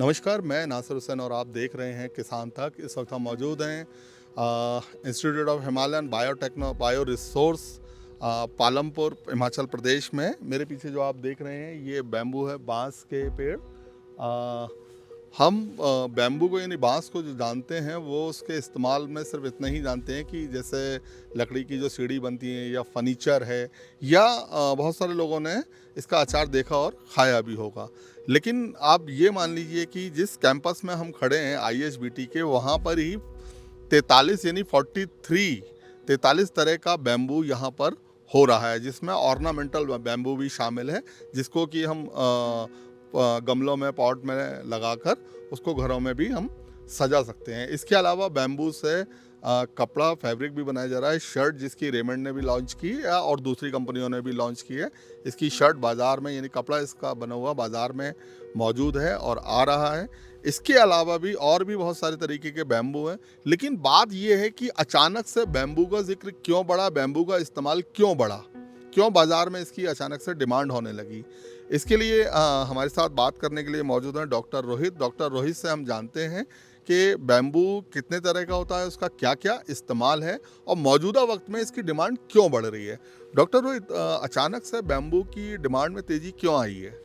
नमस्कार, मैं नासिर हुसैन और आप देख रहे हैं किसान तक। इस वक्त हम मौजूद हैं institute of Himalayan bio resource Palampur, Himachal Pradesh में। मेरे पीछे जो आप देख रहे हैं ये बैम्बू है, बांस के पेड़। आ, हम बैम्बू को यानी बांस को जो जानते हैं वो उसके इस्तेमाल में सिर्फ इतना ही जानते हैं कि जैसे लकड़ी की जो सीढ़ी बनती है या फर्नीचर है, या बहुत सारे लोगों ने इसका अचार देखा और खाया भी होगा। लेकिन आप ये मान लीजिए कि जिस कैंपस में हम खड़े हैं आईएचबीटी के, वहाँ पर ही 43 यानी 43 तरह का बैम्बू यहाँ पर हो रहा है, जिसमें ऑर्नामेंटल बैम्बू भी शामिल है, जिसको कि हम गमलों में, पॉट में लगाकर उसको घरों में भी हम सजा सकते हैं। इसके अलावा बैम्बू से कपड़ा, फैब्रिक भी बनाया जा रहा है। शर्ट जिसकी रेमंड ने भी लॉन्च की है और दूसरी कंपनियों ने भी लॉन्च की है। इसकी शर्ट बाज़ार में, यानी कपड़ा इसका बना हुआ बाज़ार में मौजूद है और आ रहा है। इसके अलावा भी और भी बहुत सारे तरीके के बैम्बू हैं। लेकिन बात यह है कि अचानक से बैम्बू का जिक्र क्यों बढ़ा, बैम्बू का इस्तेमाल क्यों बढ़ा, क्यों बाज़ार में इसकी अचानक से डिमांड होने लगी। इसके लिए हमारे साथ बात करने के लिए मौजूद हैं डॉक्टर रोहित। डॉक्टर रोहित से हम जानते हैं कि बैम्बू कितने तरह का होता है, उसका क्या क्या इस्तेमाल है और मौजूदा वक्त में इसकी डिमांड क्यों बढ़ रही है। डॉक्टर रोहित, अचानक से बैम्बू की डिमांड में तेज़ी क्यों आई है?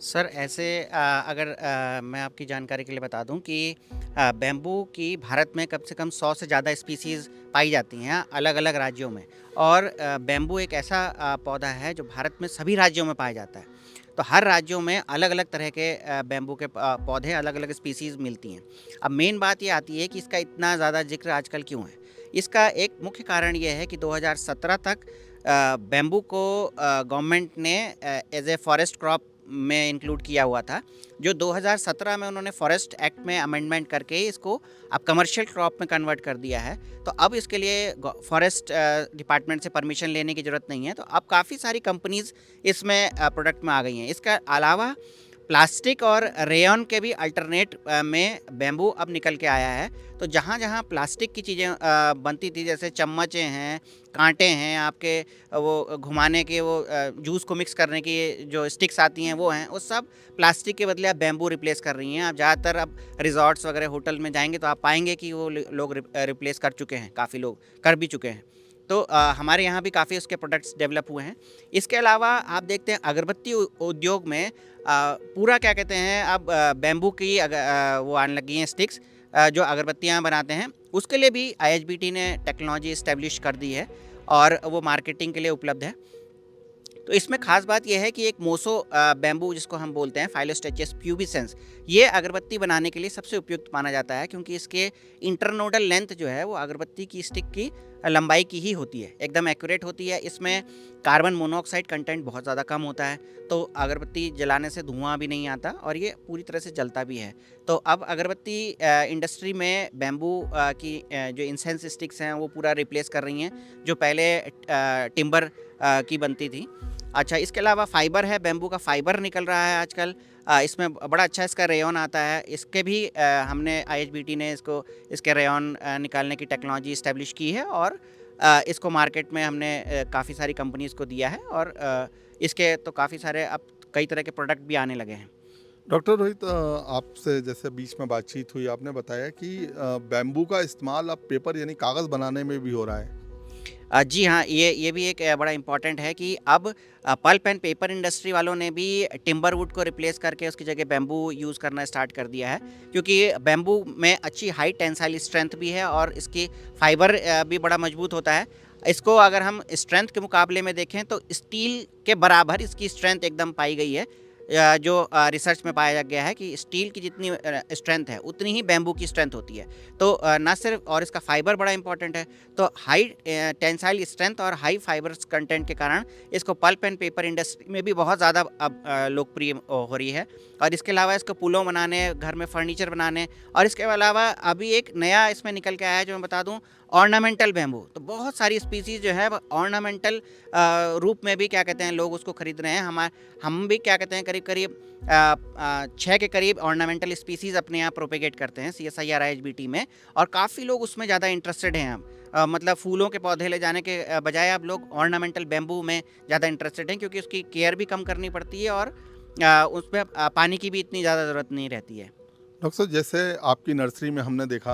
सर ऐसे अगर मैं आपकी जानकारी के लिए बता दूं कि बैम्बू की भारत में कम से कम 100 से ज़्यादा स्पीसीज़ पाई जाती हैं अलग अलग राज्यों में। और बैम्बू एक ऐसा पौधा है जो भारत में सभी राज्यों में पाया जाता है। तो हर राज्यों में अलग अलग तरह के बैम्बू के पौधे, अलग अलग स्पीसीज़ मिलती हैं। अब मेन बात ये आती है कि इसका इतना ज़्यादा जिक्र आजकल क्यों है। इसका एक मुख्य कारण ये है कि 2017 तक बैम्बू को गवर्नमेंट ने एज ए फॉरेस्ट क्रॉप में इंक्लूड किया हुआ था, जो 2017 में उन्होंने फॉरेस्ट एक्ट में अमेंडमेंट करके इसको अब कमर्शियल क्रॉप में कन्वर्ट कर दिया है। तो अब इसके लिए फॉरेस्ट डिपार्टमेंट से परमिशन लेने की ज़रूरत नहीं है। तो अब काफ़ी सारी कंपनीज़ इसमें प्रोडक्ट में आ गई हैं। इसका अलावा प्लास्टिक और रेयन के भी अल्टरनेट में बैम्बू अब निकल के आया है। तो जहाँ जहाँ प्लास्टिक की चीज़ें बनती थी, जैसे चम्मचें हैं, कांटे हैं, आपके वो घुमाने के, वो जूस को मिक्स करने की जो स्टिक्स आती हैं वो हैं, वो सब प्लास्टिक के बदले अब बैम्बू रिप्लेस कर रही हैं। आप ज़्यादातर अब रिजॉर्ट्स वगैरह होटल में जाएंगे तो आप पाएंगे कि वो लोग रिप्लेस कर चुके हैं, काफ़ी लोग कर भी चुके हैं। तो हमारे यहाँ भी काफ़ी उसके प्रोडक्ट्स डेवलप हुए हैं। इसके अलावा आप देखते हैं अगरबत्ती उद्योग में पूरा क्या कहते हैं, अब बैम्बू की वो आने लगी हैं स्टिक्स, जो अगरबत्तियाँ बनाते हैं, उसके लिए भी आईएचबीटी ने टेक्नोलॉजी इस्टेब्लिश कर दी है और वो मार्केटिंग के लिए उपलब्ध है। तो इसमें खास बात यह है कि एक मोसो बैम्बू जिसको हम बोलते हैं, फाइलोस्टेचस प्यूबिसेंस, ये अगरबत्ती बनाने के लिए सबसे उपयुक्त माना जाता है, क्योंकि इसके इंटरनोडल लेंथ जो है वो अगरबत्ती की स्टिक की लंबाई की ही होती है, एकदम एक्यूरेट होती है। इसमें कार्बन मोनोऑक्साइड कंटेंट बहुत ज़्यादा कम होता है, तो अगरबत्ती जलाने से धुआं भी नहीं आता और ये पूरी तरह से जलता भी है। तो अब अगरबत्ती इंडस्ट्री में बैम्बू की जो इंसेंस स्टिक्स हैं वो पूरा रिप्लेस कर रही हैं, जो पहले टिम्बर की बनती थी। अच्छा, इसके अलावा फ़ाइबर है, बैम्बू का फ़ाइबर निकल रहा है आजकल। इसमें बड़ा अच्छा इसका रेयॉन आता है। इसके भी हमने आईएचबीटी ने इसके रेयॉन निकालने की टेक्नोलॉजी इस्टेब्लिश की है और इसको मार्केट में हमने काफ़ी सारी कंपनीज़ को दिया है और इसके तो काफ़ी सारे अब कई तरह के प्रोडक्ट भी आने लगे हैं। डॉक्टर रोहित, आपसे जैसे बीच में बातचीत हुई, आपने बताया कि बैम्बू का इस्तेमाल अब पेपर यानी कागज़ बनाने में भी हो रहा है। जी हाँ, ये भी एक बड़ा इम्पॉर्टेंट है कि अब पल्प एंड पेपर इंडस्ट्री वालों ने भी टिम्बर वुड को रिप्लेस करके उसकी जगह बैम्बू यूज़ करना स्टार्ट कर दिया है, क्योंकि बैम्बू में अच्छी हाई टेंसाइल स्ट्रेंथ भी है और इसकी फाइबर भी बड़ा मजबूत होता है। इसको अगर हम स्ट्रेंथ के मुकाबले में देखें तो स्टील के बराबर इसकी स्ट्रेंथ एकदम पाई गई है। जो रिसर्च में पाया गया है कि स्टील की जितनी स्ट्रेंथ है उतनी ही बैम्बू की स्ट्रेंथ होती है। तो ना सिर्फ, और इसका फाइबर बड़ा इंपॉर्टेंट है, तो हाई टेंसाइल स्ट्रेंथ और हाई फाइबर्स कंटेंट के कारण इसको पल्प एंड पेपर इंडस्ट्री में भी बहुत ज़्यादा अब लोकप्रिय हो रही है। और इसके अलावा इसको पुलों बनाने, घर में फर्नीचर बनाने, और इसके अलावा अभी एक नया इसमें निकल के आया है जो मैं बता दूं, ऑर्नामेंटल बैम्बू। तो बहुत सारी स्पीसीज़ जो है ऑर्नामेंटल रूप में भी क्या कहते हैं लोग उसको खरीद रहे हैं। हम भी क्या कहते हैं करीब करीब 6 के करीब ऑर्नामेंटल स्पीसीज़ अपने यहाँ प्रोपेगेट करते हैं CSIR IHBT में, और काफ़ी लोग उसमें ज़्यादा इंटरेस्टेड हैं अब। मतलब फूलों के पौधे ले जाने के बजाय अब लोग ऑर्नामेंटल बैम्बू में ज़्यादा इंटरेस्टेड हैं, क्योंकि उसकी केयर भी कम करनी पड़ती है और उसमें पानी की भी इतनी ज़्यादा ज़रूरत नहीं रहती है। डॉक्टर साहब, जैसे आपकी नर्सरी में हमने देखा,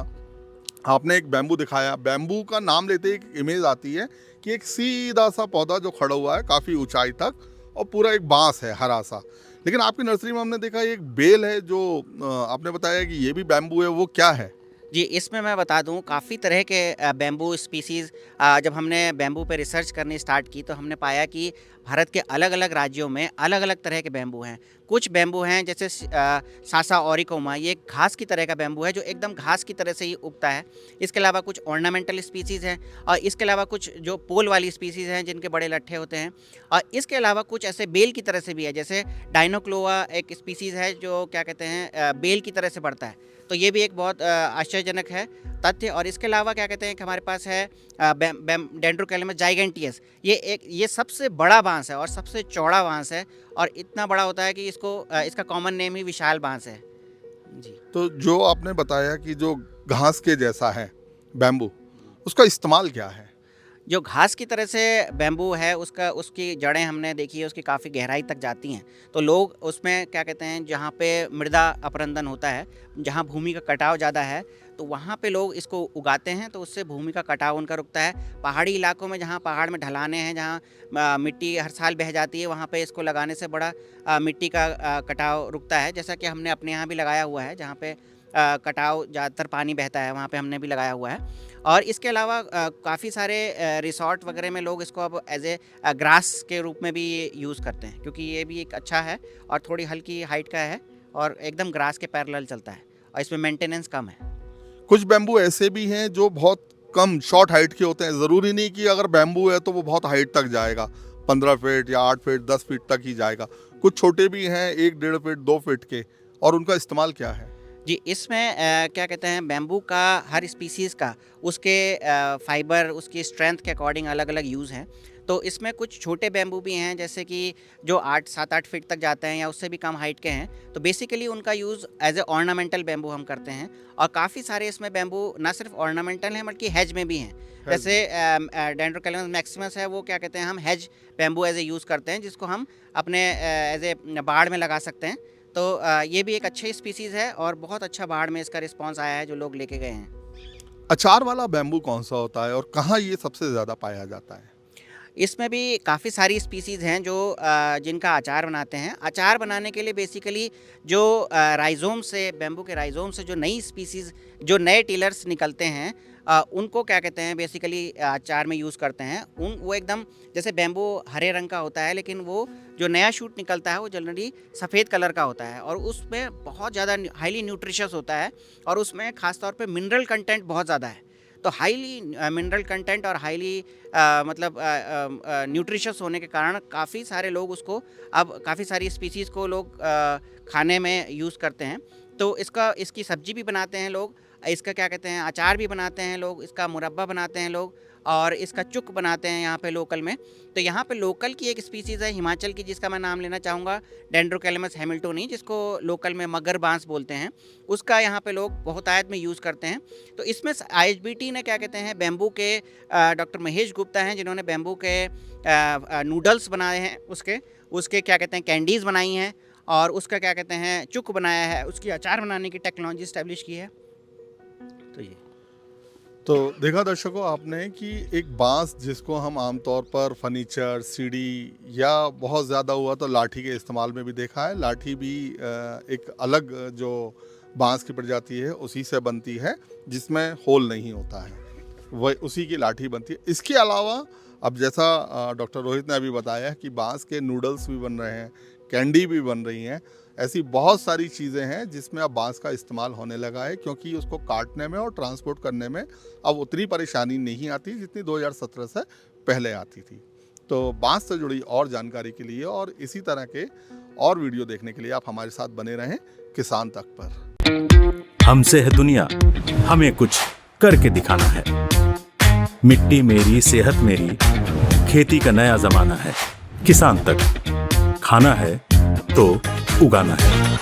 आपने एक बैम्बू दिखाया। बैम्बू का नाम लेते ही एक इमेज आती है कि एक सीधा सा पौधा जो खड़ा हुआ है काफ़ी ऊंचाई तक, और पूरा एक बांस है हरा सा। लेकिन आपकी नर्सरी में हमने देखा एक बेल है जो आपने बताया कि ये भी बैम्बू है, वो क्या है? जी, इसमें मैं बता दूँ काफ़ी तरह के बैम्बू स्पीसीज़ जब हमने बैम्बू पे रिसर्च करनी स्टार्ट की तो हमने पाया कि भारत के अलग-अलग राज्यों में अलग-अलग तरह के बैम्बू हैं। कुछ बैम्बू हैं जैसे सासा ओरिकोमा, ये एक घास की तरह का बैम्बू है जो एकदम घास की तरह से ही उगता है। इसके अलावा कुछ ऑर्नामेंटल स्पीसीज़ हैं और इसके अलावा कुछ जो पोल वाली स्पीसीज़ हैं जिनके बड़े लट्ठे होते हैं, और इसके अलावा कुछ ऐसे बेल की तरह से भी है, जैसे डायनोक्लोआ एक स्पीसीज़ है जो क्या कहते हैं बेल की तरह से बढ़ता है। तो ये भी एक बहुत आश्चर्यजनक है तथ्य। और इसके अलावा क्या कहते हैं कि हमारे पास है डेंड्रोकैलिमस जाइगेंटियस। ये सबसे बड़ा बांस है और सबसे चौड़ा बांस है, और इतना बड़ा होता है कि इसका कॉमन नेम ही विशाल बांस है। जी। तो जो आपने बताया कि जो घास के जैसा है बैम्बू, उसका इस्तेमाल क्या है? जो घास की तरह से बैम्बू है उसकी जड़ें हमने देखी है, उसकी काफ़ी गहराई तक जाती हैं। तो लोग उसमें क्या कहते हैं, जहाँ पे मृदा अपरंदन होता है, जहाँ भूमि का कटाव ज़्यादा है, तो वहाँ पे लोग इसको उगाते हैं, तो उससे भूमि का कटाव उनका रुकता है। पहाड़ी इलाकों में जहाँ पहाड़ में ढलाने हैं, जहाँ मिट्टी हर साल बह जाती है, वहाँ पे इसको लगाने से बड़ा मिट्टी का कटाव रुकता है। जैसा कि हमने अपने यहाँ भी लगाया हुआ है, जहाँ पे कटाव ज़्यादातर पानी बहता है, वहाँ पे हमने भी लगाया हुआ है। और इसके अलावा काफ़ी सारे रिसॉर्ट वगैरह में लोग इसको अब एज ए ग्रास के रूप में भी यूज़ करते हैं, क्योंकि ये भी एक अच्छा है और थोड़ी हल्की हाइट का है और एकदम ग्रास के पैरेलल चलता है और इसमें मेंटेनेंस कम है। कुछ बैम्बू ऐसे भी हैं जो बहुत कम शॉर्ट हाइट के होते हैं। ज़रूरी नहीं कि अगर बैम्बू है तो वो बहुत हाइट तक जाएगा, 15 फीट या 8 फीट 10 फीट तक ही जाएगा। कुछ छोटे भी हैं 1-1.5 फीट 2 फीट के, और उनका इस्तेमाल क्या है? जी, इसमें क्या कहते हैं, बैम्बू का हर स्पीसीज़ का उसके फाइबर, उसकी स्ट्रेंथ के अकॉर्डिंग अलग-अलग यूज़ हैं। तो इसमें कुछ छोटे बैम्बू भी हैं जैसे कि जो 7-8 फीट तक जाते हैं या उससे भी कम हाइट के हैं। तो बेसिकली उनका use as a ornamental bamboo हम करते हैं, और काफ़ी सारे इसमें बैम्बू ना सिर्फ ऑर्नामेंटल हैं बल्कि हेज में भी हैं। जैसे डेंड्रोकैलिमस मैक्सिमस है, वो क्या कहते हैं, हम hedge bamboo as a use करते हैं, जिसको हम अपने एज ए बाड़ में लगा सकते हैं। तो ये भी एक अच्छी स्पीसीज़ है और बहुत अच्छा बाढ़ में इसका रिस्पांस आया है जो लोग लेके गए हैं। अचार वाला बैम्बू कौन सा होता है और कहाँ ये सबसे ज़्यादा पाया जाता है? इसमें भी काफ़ी सारी स्पीसीज़ हैं जो जिनका अचार बनाते हैं। अचार बनाने के लिए बेसिकली जो राइज़ोम से, बैम्बू के राइज़ोम से जो नई स्पीसीज़, जो नए टिलर्स निकलते हैं, उनको क्या कहते हैं बेसिकली अचार में यूज़ करते हैं। वो एकदम जैसे बैम्बू हरे रंग का होता है, लेकिन वो जो नया शूट निकलता है वो जनरली सफ़ेद कलर का होता है और उसमें बहुत ज़्यादा हाईली न्यूट्रिशियस होता है, और उसमें ख़ास तौर पे मिनरल कंटेंट बहुत ज़्यादा है। तो हाईली मिनरल कंटेंट और हाईली मतलब न्यूट्रिशियस होने के कारण काफ़ी सारे लोग उसको, अब काफ़ी सारी स्पीसीज़ को लोग खाने में यूज़ करते हैं। तो इसकी सब्जी भी बनाते हैं लोग, इसका क्या कहते हैं अचार भी बनाते हैं लोग, इसका मुरब्बा बनाते हैं लोग, और इसका चुक बनाते हैं यहाँ पे लोकल में। तो यहाँ पे लोकल की एक स्पीसीज़ है हिमाचल की, जिसका मैं नाम लेना चाहूँगा, डेंड्रोकैलिमस हैमिल्टोनी, जिसको लोकल में मगर बांस बोलते हैं। उसका यहाँ पे लोग बहुतायत में यूज़ करते हैं। तो इसमें IHBT ने क्या कहते हैं, बैम्बू के डॉक्टर महेश गुप्ता हैं जिन्होंने बैम्बू के नूडल्स बनाए हैं, उसके क्या कहते हैं कैंडीज़ बनाई हैं, और उसका क्या कहते हैं चुक बनाया है, उसकी अचार बनाने की टेक्नोलॉजी इस्टेब्लिश की है। तो ये तो देखा दर्शकों आपने कि एक बांस जिसको हम आमतौर पर फर्नीचर, सीढ़ी या बहुत ज़्यादा हुआ तो लाठी के इस्तेमाल में भी देखा है। लाठी भी एक अलग जो बांस की प्रजाति है उसी से बनती है, जिसमें होल नहीं होता है, वह उसी की लाठी बनती है। इसके अलावा अब जैसा डॉक्टर रोहित ने अभी बताया कि बांस के नूडल्स भी बन रहे हैं, कैंडी भी बन रही हैं, ऐसी बहुत सारी चीज़ें हैं जिसमें अब बांस का इस्तेमाल होने लगा है, क्योंकि उसको काटने में और ट्रांसपोर्ट करने में अब उतनी परेशानी नहीं आती जितनी 2017 से पहले आती थी। तो बांस से जुड़ी और जानकारी के लिए और इसी तरह के और वीडियो देखने के लिए आप हमारे साथ बने रहें किसान तक पर। हमसे है दुनिया, हमें कुछ करके दिखाना है। मिट्टी मेरी, सेहत मेरी, खेती का नया जमाना है। किसान तक, खाना है तो उगाना है।